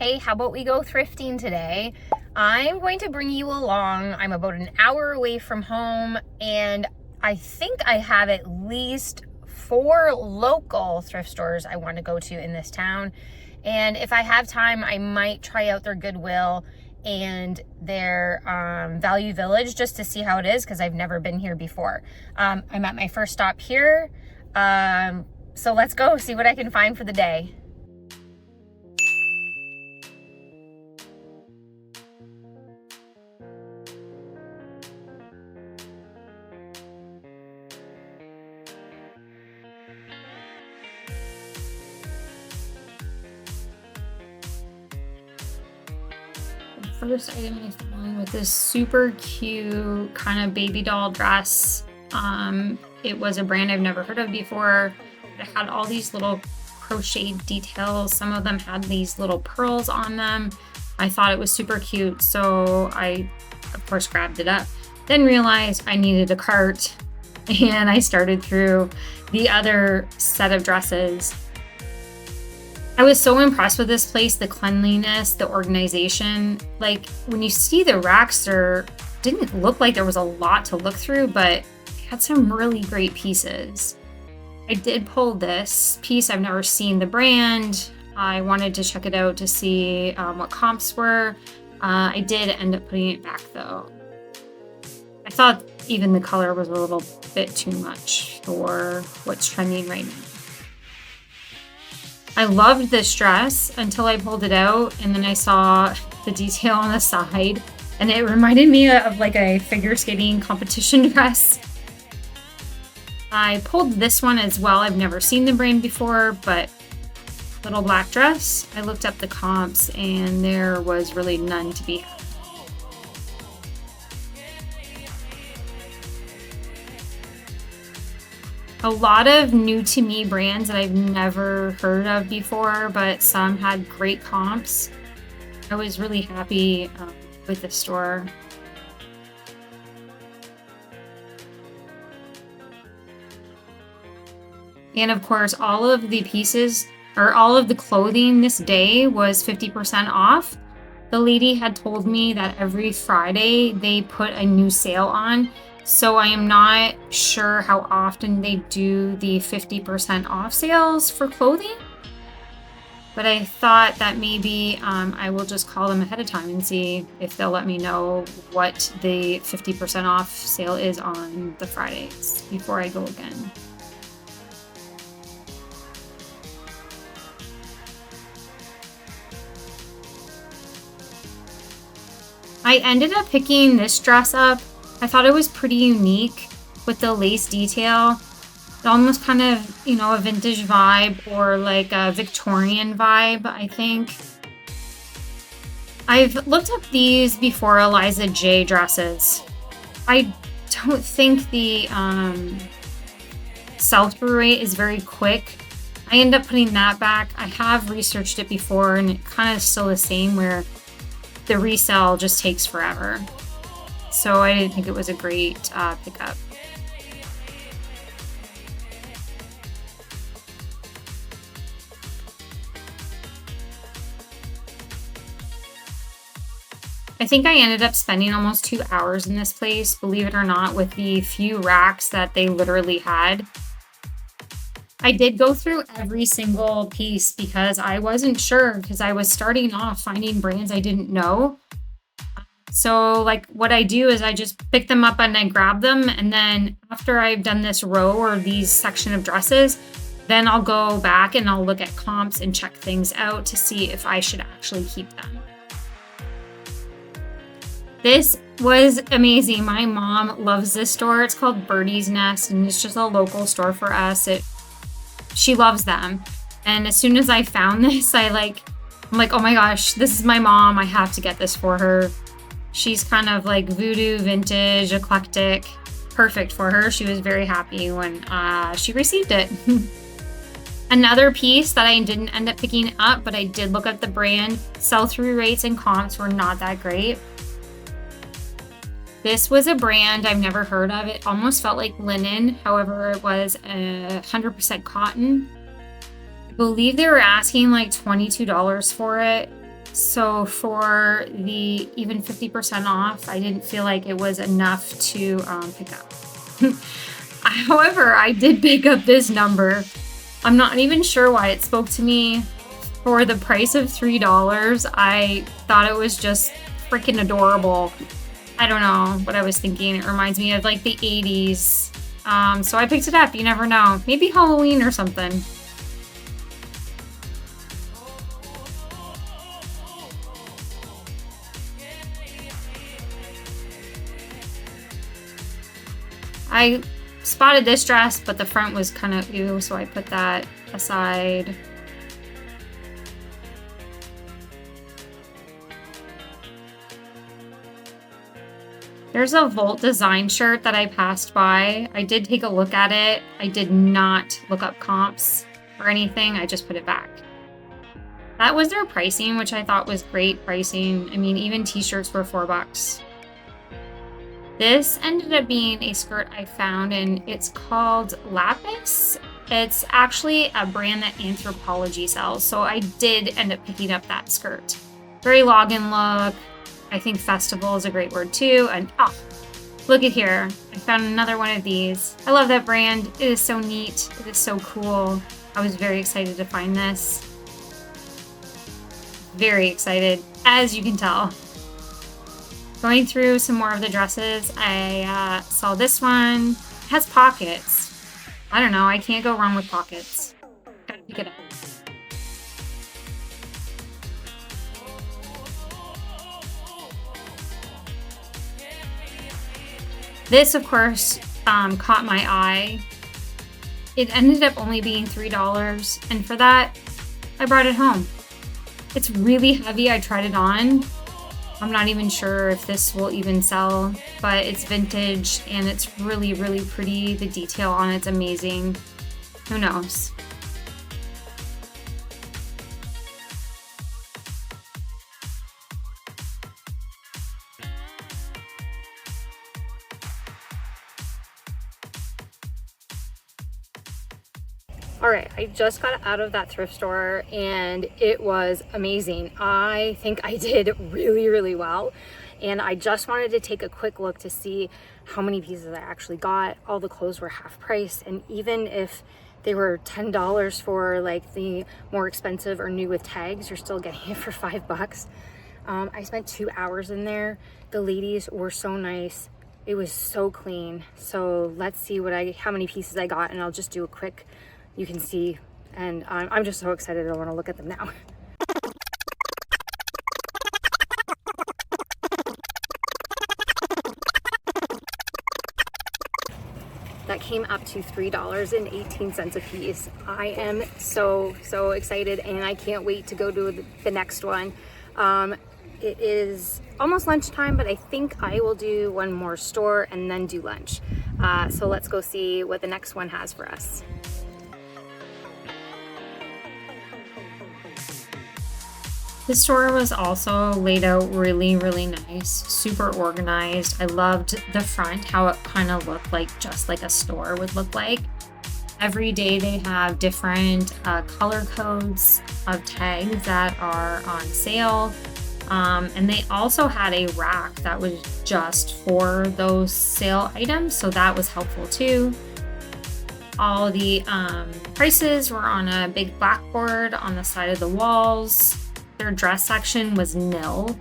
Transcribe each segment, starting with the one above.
Hey, how about we go thrifting today? I'm going to bring you along. I'm about an hour away from home, and I think I have at least 4 local thrift stores I want to go to in this town. And if I have time, I might try out their Goodwill and their Value Village just to see how it is, because I've never been here before. I'm at my first stop here. So let's go see what I can find for the day. First item I found with this super cute kind of baby doll dress. It was a brand I've never heard of before. It had all these little crocheted details. Some of them had these little pearls on them. I thought it was super cute, so I, of course, grabbed it up. Then realized I needed a cart, and I started through the other set of dresses. I was so impressed with this place, the cleanliness, the organization. Like when you see the racks, there didn't look like there was a lot to look through, but they had some really great pieces. I did pull this piece. I've never seen the brand. I wanted to check it out to see what comps were. I did end up putting it back though. I thought even the color was a little bit too much for what's trending right now. I loved this dress until I pulled it out, and then I saw the detail on the side, and it reminded me of like a figure skating competition dress. I pulled this one as well. I've never seen the brand before, but little black dress. I looked up the comps, and there was really none to be had. A lot of new to me brands that I've never heard of before, but some had great comps. I was really happy with the store. And of course, all of the pieces or all of the clothing this day was 50% off. The lady had told me that every Friday they put a new sale on. So I am not sure how often they do the 50% off sales for clothing, but I thought that maybe I will just call them ahead of time and see if they'll let me know what the 50% off sale is on the Fridays before I go again. I ended up picking this dress up. I thought it was pretty unique with the lace detail. It almost kind of, a vintage vibe or like a Victorian vibe, I think. I've looked up these before Eliza J dresses. I don't think the sell-through rate is very quick. I end up putting that back. I have researched it before, and it kind of still the same where the resell just takes forever. So I didn't think it was a great pickup. I think I ended up spending almost 2 hours in this place, believe it or not, with the few racks that they literally had. I did go through every single piece because I wasn't sure, because I was starting off finding brands I didn't know. So like what I do is I just pick them up and I grab them. And then after I've done this row or these section of dresses, then I'll go back and I'll look at comps and check things out to see if I should actually keep them. This was amazing. My mom loves this store. It's called Birdie's Nest, and it's just a local store for us. She loves them. And as soon as I found this, I'm like, oh my gosh, this is my mom. I have to get this for her. She's kind of like voodoo, vintage, eclectic, perfect for her. She was very happy when she received it. Another piece that I didn't end up picking up, but I did look at the brand, sell-through rates and comps were not that great. This was a brand I've never heard of. It almost felt like linen. However, it was 100% cotton. I believe they were asking like $22 for it. So for the even 50% off, I didn't feel like it was enough to pick up. However, I did pick up this number. I'm not even sure why it spoke to me. For the price of $3, I thought it was just freaking adorable. I don't know what I was thinking. It reminds me of like the 80s. So I picked it up. You never know. Maybe Halloween or something. I spotted this dress, but the front was kind of ew, so I put that aside. There's a Volt design shirt that I passed by. I did take a look at it. I did not look up comps or anything. I just put it back. That was their pricing, which I thought was great pricing. I mean, even t-shirts were $4. This ended up being a skirt I found, and it's called Lapis. It's actually a brand that Anthropologie sells, so I did end up picking up that skirt. Very login look. I think festival is a great word too. And oh, look at here. I found another one of these. I love that brand. It is so neat. It is so cool. I was very excited to find this. Very excited, as you can tell. Going through some more of the dresses, I saw this one. It has pockets. I don't know. I can't go wrong with pockets. Gotta pick it up. This, of course, caught my eye. It ended up only being $3, and for that, I brought it home. It's really heavy. I tried it on. I'm not even sure if this will even sell, but it's vintage and it's really, really pretty. The detail on it's amazing. Who knows? All right, I just got out of that thrift store and it was amazing. I think I did really, really well. And I just wanted to take a quick look to see how many pieces I actually got. All the clothes were half price. And even if they were $10 for like the more expensive or new with tags, you're still getting it for $5. I spent 2 hours in there. The ladies were so nice. It was so clean. So let's see how many pieces I got, and I'll just do a quick, you can see, and I'm just so excited. I want to look at them now. That came up to $3.18 a piece. I am so excited, and I can't wait to go to the next one. It is almost lunchtime, but I think I will do one more store and then do lunch. So let's go see what the next one has for us. The store was also laid out really, really nice, super organized. I loved the front, how it kind of looked like just like a store would look like. Every day they have different color codes of tags that are on sale. And they also had a rack that was just for those sale items, so that was helpful too. All the prices were on a big blackboard on the side of the walls. Their dress section was nil.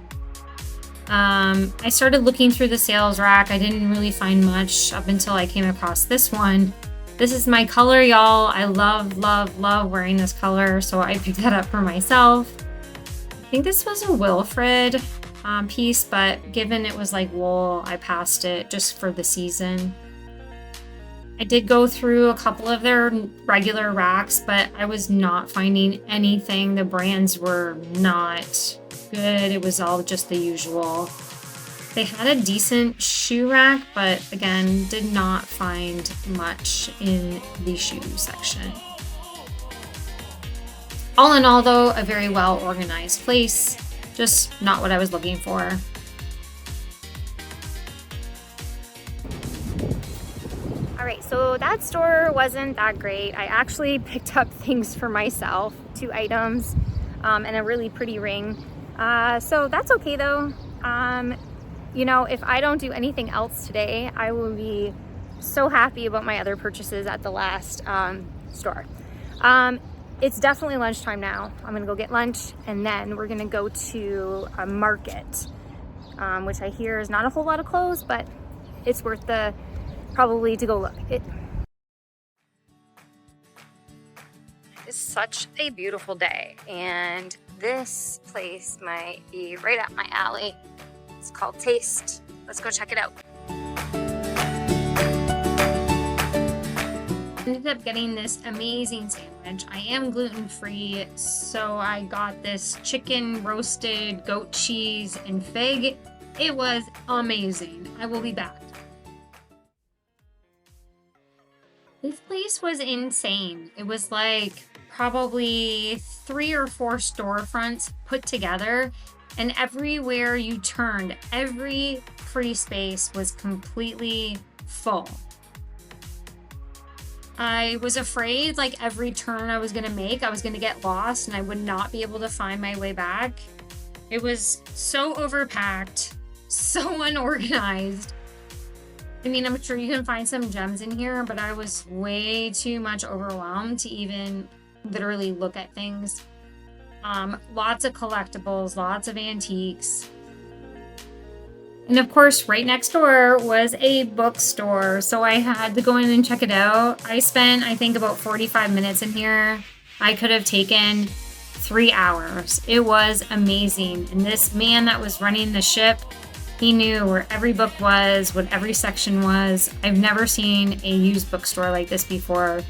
I started looking through the sales rack. I didn't really find much up until I came across this one. This is my color, y'all. I love wearing this color, so I picked that up for myself. I think this was a Wilfred piece, but given it was like wool, I passed it just for the season. I did go through a couple of their regular racks, but I was not finding anything. The brands were not good. It was all just the usual. They had a decent shoe rack, but again, did not find much in the shoe section. All in all, though, a very well organized place, just not what I was looking for. All right, so that store wasn't that great. I actually picked up things for myself, 2 items and a really pretty ring. So that's okay though. You know, if I don't do anything else today, I will be so happy about my other purchases at the last store. It's definitely lunchtime now. I'm gonna go get lunch and then we're gonna go to a market, which I hear is not a whole lot of clothes, but it's worth the probably to go look. It is such a beautiful day and this place might be right up my alley. It's called Taste. Let's go check it out. Ended up getting this amazing sandwich. I am gluten-free, so I got this chicken roasted goat cheese and fig. It was amazing. I will be back. This place was insane. It was like probably 3 or 4 storefronts put together, and everywhere you turned, every free space was completely full. I was afraid like every turn I was gonna make, I was gonna get lost and I would not be able to find my way back. It was so overpacked, so unorganized. I mean, I'm sure you can find some gems in here, but I was way too much overwhelmed to even literally look at things. Lots of collectibles, lots of antiques. And of course, right next door was a bookstore, so I had to go in and check it out. I spent, I think, about 45 minutes in here. I could have taken 3 hours. It was amazing. And this man that was running the ship, he knew where every book was, what every section was. I've never seen a used bookstore like this before.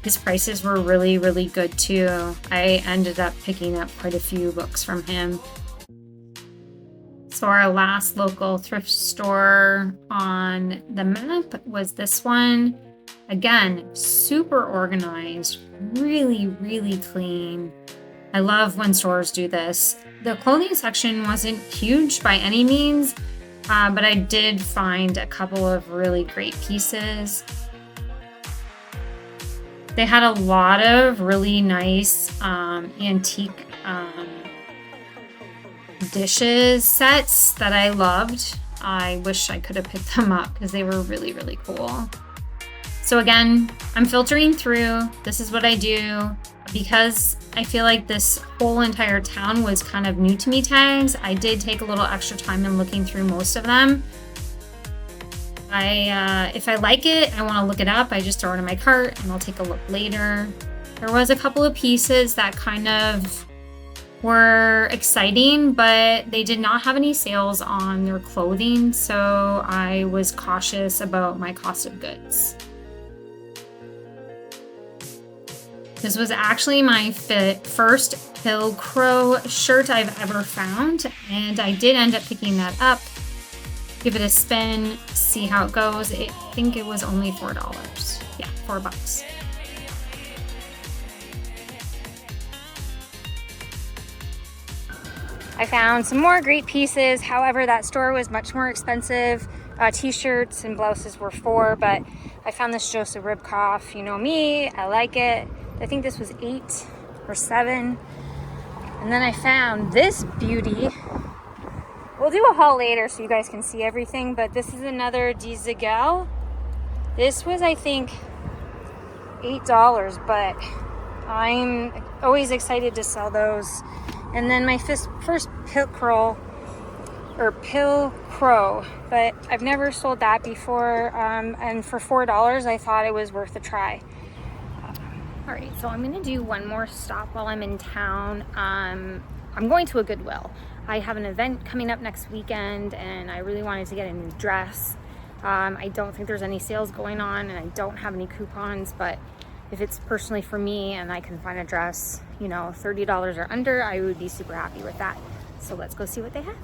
His prices were really, really good too. I ended up picking up quite a few books from him. So our last local thrift store on the map was this one. Again, super organized, really, really clean. I love when stores do this. The clothing section wasn't huge by any means, but I did find a couple of really great pieces. They had a lot of really nice antique dishes sets that I loved. I wish I could have picked them up because they were really, really cool. So again, I'm filtering through. This is what I do. Because I feel like this whole entire town was kind of new to me tags, I did take a little extra time in looking through most of them. If I like it, I want to look it up, I just throw it in my cart and I'll take a look later. There was a couple of pieces that kind of were exciting, but they did not have any sales on their clothing, so I was cautious about my cost of goods. This was actually my first Pilcrow shirt I've ever found, and I did end up picking that up. Give it a spin, see how it goes. I think it was only $4. Yeah, $4. I found some more great pieces. However, that store was much more expensive. T-shirts and blouses were $4, but I found this Joseph Ribkoff. You know me, I like it. I think this was $8 or $7. And then I found this beauty. We'll do a haul later so you guys can see everything, but this is another Dizagel. This was, I think, $8, but I'm always excited to sell those. And then my first Pilcrow, but I've never sold that before. And for $4, I thought it was worth a try. All right, so I'm gonna do one more stop while I'm in town. I'm going to a Goodwill. I have an event coming up next weekend and I really wanted to get a new dress. I don't think there's any sales going on and I don't have any coupons, but if it's personally for me and I can find a dress, you know, $30 or under, I would be super happy with that. So let's go see what they have.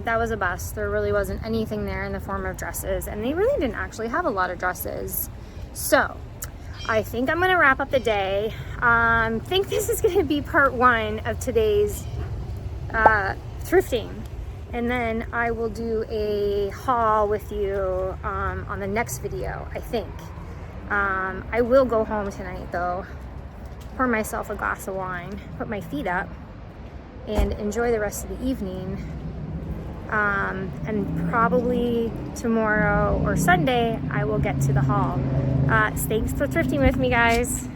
That was a bust. There really wasn't anything there in the form of dresses, and they really didn't actually have a lot of dresses. So I think I'm gonna wrap up the day. Think this is gonna be part 1 of today's thrifting. And then I will do a haul with you on the next video, I think. I will go home tonight though, pour myself a glass of wine, put my feet up, and enjoy the rest of the evening. And probably tomorrow or Sunday, I will get to the haul. Thanks for thrifting with me, guys.